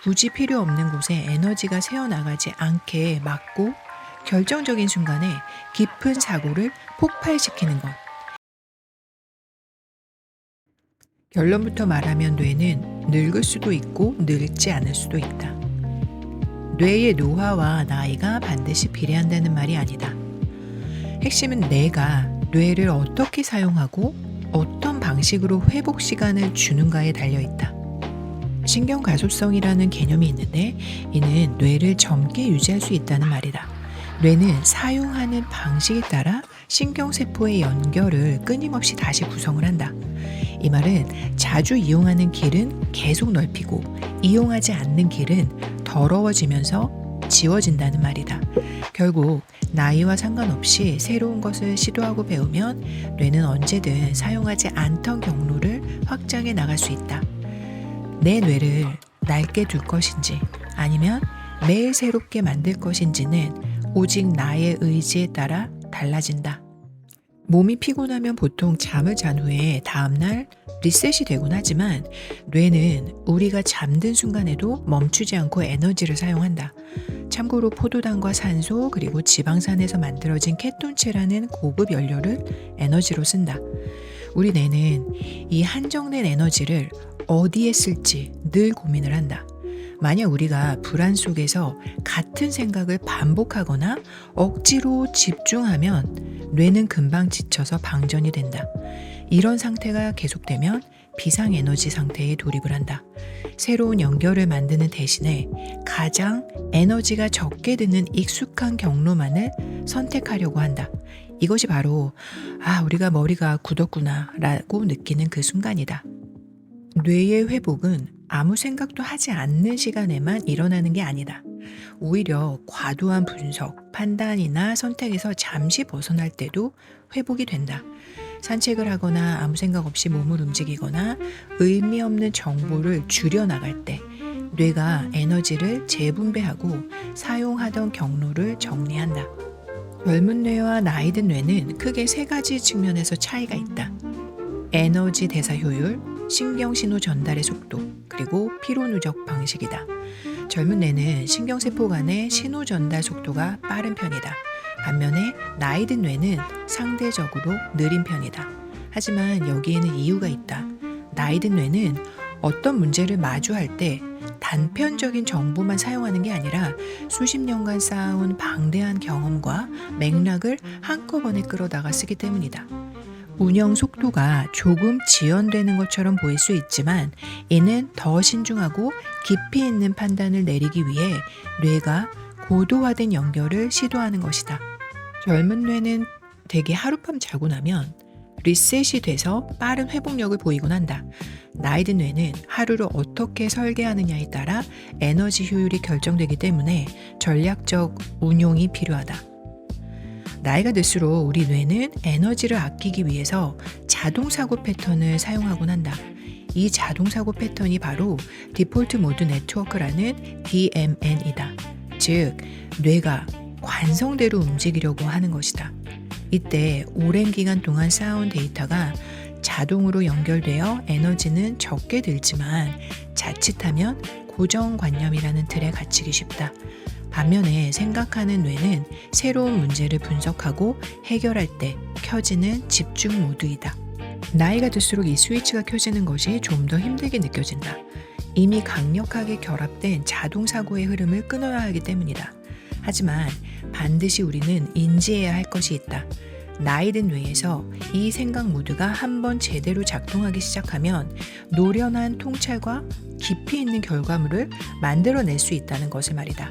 굳이 필요 없는 곳에 에너지가 새어나가지 않게 막고 결정적인 순간에 깊은 사고를 폭발시키는 것. 결론부터 말하면 뇌는 늙을 수도 있고 늙지 않을 수도 있다. 뇌의 노화와 나이가 반드시 비례한다는 말이 아니다. 핵심은 내가 뇌를 어떻게 사용하고 어떤 방식으로 회복 시간을 주는가에 달려있다. 신경가소성이라는 개념이 있는데 이는 뇌를 젊게 유지할 수 있다는 말이다. 뇌는 사용하는 방식에 따라 신경세포의 연결을 끊임없이 다시 구성을 한다. 이 말은 자주 이용하는 길은 계속 넓히고 이용하지 않는 길은 더러워지면서 지워진다는 말이다. 결국 나이와 상관없이 새로운 것을 시도하고 배우면 뇌는 언제든 사용하지 않던 경로를 확장해 나갈 수 있다. 내 뇌를 낡게 둘 것인지 아니면 매일 새롭게 만들 것인지는 오직 나의 의지에 따라 달라진다. 몸이 피곤하면 보통 잠을 잔 후에 다음날 리셋이 되곤 하지만 뇌는 우리가 잠든 순간에도 멈추지 않고 에너지를 사용한다. 참고로 포도당과 산소 그리고 지방산에서 만들어진 케톤체라는 고급 연료를 에너지로 쓴다. 우리 뇌는 이 한정된 에너지를 어디에 쓸지 늘 고민을 한다. 만약 우리가 불안 속에서 같은 생각을 반복하거나 억지로 집중하면 뇌는 금방 지쳐서 방전이 된다. 이런 상태가 계속되면 비상에너지 상태에 돌입을 한다. 새로운 연결을 만드는 대신에 가장 에너지가 적게 드는 익숙한 경로만을 선택하려고 한다. 이것이 바로 우리가 머리가 굳었구나 라고 느끼는 그 순간이다. 뇌의 회복은 아무 생각도 하지 않는 시간에만 일어나는 게 아니다. 오히려 과도한 분석, 판단이나 선택에서 잠시 벗어날 때도 회복이 된다. 산책을 하거나 아무 생각 없이 몸을 움직이거나 의미 없는 정보를 줄여나갈 때 뇌가 에너지를 재분배하고 사용하던 경로를 정리한다. 젊은 뇌와 나이 든 뇌는 크게 세 가지 측면에서 차이가 있다. 에너지 대사 효율, 신경신호 전달의 속도, 그리고 피로 누적 방식이다. 젊은 뇌는 신경세포 간의 신호 전달 속도가 빠른 편이다. 반면에 나이 든 뇌는 상대적으로 느린 편이다. 하지만 여기에는 이유가 있다. 나이 든 뇌는 어떤 문제를 마주할 때 단편적인 정보만 사용하는 게 아니라 수십 년간 쌓아온 방대한 경험과 맥락을 한꺼번에 끌어다가 쓰기 때문이다. 운영 속도가 조금 지연되는 것처럼 보일 수 있지만 이는 더 신중하고 깊이 있는 판단을 내리기 위해 뇌가 고도화된 연결을 시도하는 것이다. 젊은 뇌는 대개 하룻밤 자고 나면 리셋이 돼서 빠른 회복력을 보이곤 한다. 나이 든 뇌는 하루를 어떻게 설계하느냐에 따라 에너지 효율이 결정되기 때문에 전략적 운용이 필요하다. 나이가 들수록 우리 뇌는 에너지를 아끼기 위해서 자동사고 패턴을 사용하곤 한다. 이 자동사고 패턴이 바로 디폴트 모드 네트워크라는 DMN이다. 즉, 뇌가 관성대로 움직이려고 하는 것이다. 이때 오랜 기간 동안 쌓아온 데이터가 자동으로 연결되어 에너지는 적게 들지만 자칫하면 고정관념이라는 틀에 갇히기 쉽다. 반면에 생각하는 뇌는 새로운 문제를 분석하고 해결할 때 켜지는 집중 모드이다. 나이가 들수록 이 스위치가 켜지는 것이 좀 더 힘들게 느껴진다. 이미 강력하게 결합된 자동사고의 흐름을 끊어야 하기 때문이다. 하지만 반드시 우리는 인지해야 할 것이 있다. 나이 든 뇌에서 이 생각 모드가 한번 제대로 작동하기 시작하면 노련한 통찰과 깊이 있는 결과물을 만들어낼 수 있다는 것을 말이다.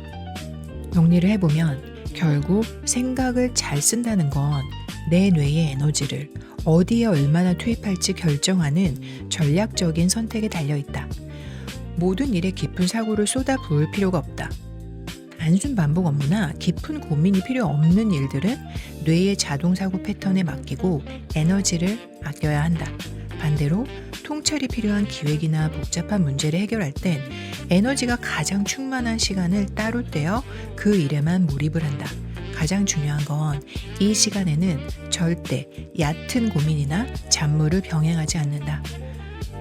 정리를 해보면 결국 생각을 잘 쓴다는 건 내 뇌의 에너지를 어디에 얼마나 투입할지 결정하는 전략적인 선택에 달려있다. 모든 일에 깊은 사고를 쏟아 부을 필요가 없다. 단순 반복 업무나 깊은 고민이 필요 없는 일들은 뇌의 자동사고 패턴에 맡기고 에너지를 아껴야 한다. 반대로 통찰이 필요한 기획이나 복잡한 문제를 해결할 땐 에너지가 가장 충만한 시간을 따로 떼어 그 일에만 몰입을 한다. 가장 중요한 건 이 시간에는 절대 얕은 고민이나 잡무를 병행하지 않는다.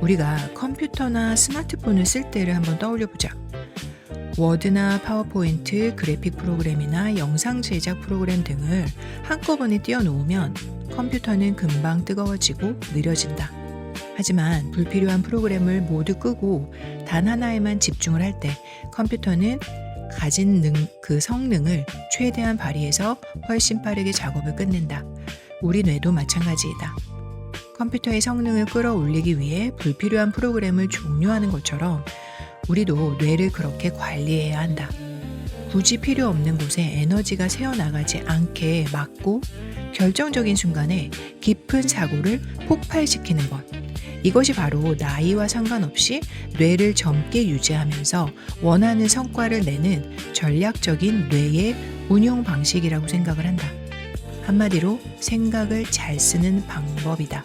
우리가 컴퓨터나 스마트폰을 쓸 때를 한번 떠올려 보자. 워드나 파워포인트, 그래픽 프로그램이나 영상 제작 프로그램 등을 한꺼번에 띄워놓으면 컴퓨터는 금방 뜨거워지고 느려진다. 하지만 불필요한 프로그램을 모두 끄고 단 하나에만 집중을 할 때 컴퓨터는 가진 그 성능을 최대한 발휘해서 훨씬 빠르게 작업을 끝낸다. 우리 뇌도 마찬가지이다. 컴퓨터의 성능을 끌어올리기 위해 불필요한 프로그램을 종료하는 것처럼 우리도 뇌를 그렇게 관리해야 한다. 굳이 필요 없는 곳에 에너지가 새어나가지 않게 막고 결정적인 순간에 깊은 사고를 폭발시키는 것. 이것이 바로 나이와 상관없이 뇌를 젊게 유지하면서 원하는 성과를 내는 전략적인 뇌의 운용 방식이라고 생각을 한다. 한마디로 생각을 잘 쓰는 방법이다.